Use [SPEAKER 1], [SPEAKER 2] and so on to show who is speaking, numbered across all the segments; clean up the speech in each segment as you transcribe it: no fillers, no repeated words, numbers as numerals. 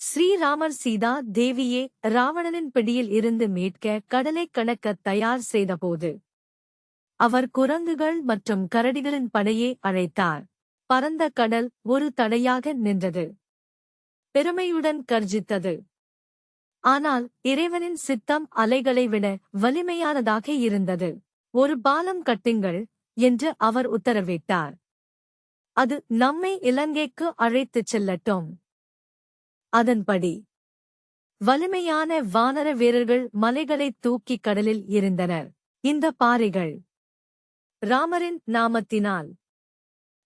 [SPEAKER 1] ஸ்ரீராமர் சீதா தேவியை ராவணனின் பிடியில் இருந்து மீட்க கடலை கடக்கத் தயார் செய்தபோது அவர் குரங்குகள் மற்றும் கரடிகளின் படையை அழைத்தார். பரந்த கடல் ஒரு தடையாக நின்றது. பெருமையுடன் கர்ஜித்தது. ஆனால் இறைவனின் சித்தம் அலைகளை விட வலிமையானதாக இருந்தது. ஒரு பாலம் கட்டுங்கள் என்று அவர் உத்தரவிட்டார். அது நம்மை இலங்கைக்கு அழைத்துச் செல்லட்டும். அதன்படி வலிமையான வானர வீரர்கள் மலைகளைத் தூக்கி கடலில் எறிந்தனர். இந்த பாறைகள் ராமரின் நாமத்தினால்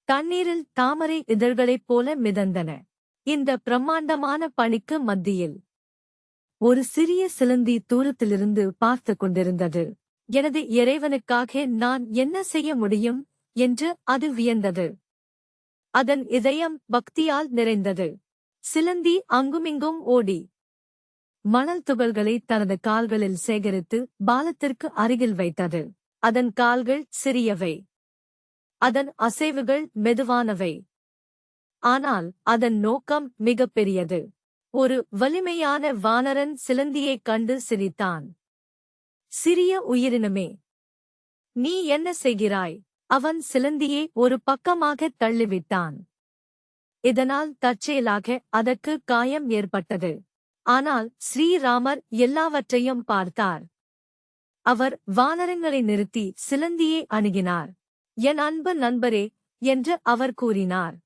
[SPEAKER 1] தண்ணீரில் தாமரை இதழ்களைப் போல மிதந்தன. இந்த பிரம்மாண்டமான பணிக்கு மத்தியில் ஒரு சிறிய சிலந்தி தூரத்திலிருந்து பார்த்து கொண்டிருந்தது. எனது இறைவனுக்காக நான் என்ன செய்ய முடியும் என்று அது வியந்தது. அதன் இதயம் பக்தியால் நிறைந்தது. சிலந்தி அங்குமிங்கும் ஓடி மணல் துகள்களை தனது கால்களில் சேகரித்து பாலத்திற்கு அருகில் வைத்தது. அதன் கால்கள் சிறியவை. அதன் அசைவுகள் மெதுவானவை. ஆனால் அதன் நோக்கம் மிகப்பெரியது. ஒரு வலிமையான வானரன் சிலந்தியைக் கண்டு சிரித்தான். சிறிய உயிரினமே, நீ என்ன செய்கிறாய்? அவன் சிலந்தியை ஒரு பக்கமாகத் தள்ளிவிட்டான். இதனால் தற்செயலாக அதற்கு காயம் ஏற்பட்டது. ஆனால் ஸ்ரீராமர் எல்லாவற்றையும் பார்த்தார். அவர் வானரங்களை நிறுத்தி சிலந்தியை அணுகினார். என் அன்பு நண்பரே என்று அவர் கூறினார்.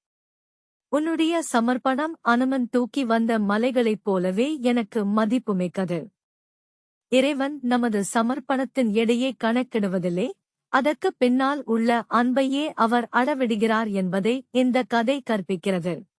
[SPEAKER 1] உன்னுடைய சமர்ப்பணம் அனுமன் தூக்கி வந்த மலைகளைப் போலவே எனக்கு மதிப்புமிக்கது. இறைவன் நமது சமர்ப்பணத்தின் எடையை கணக்கிடுவதில்லை, அதற்குப் பின்னால் உள்ள அன்பையே அவர் அளவிடுகிறார் என்பதை இந்த கதை கற்பிக்கிறது.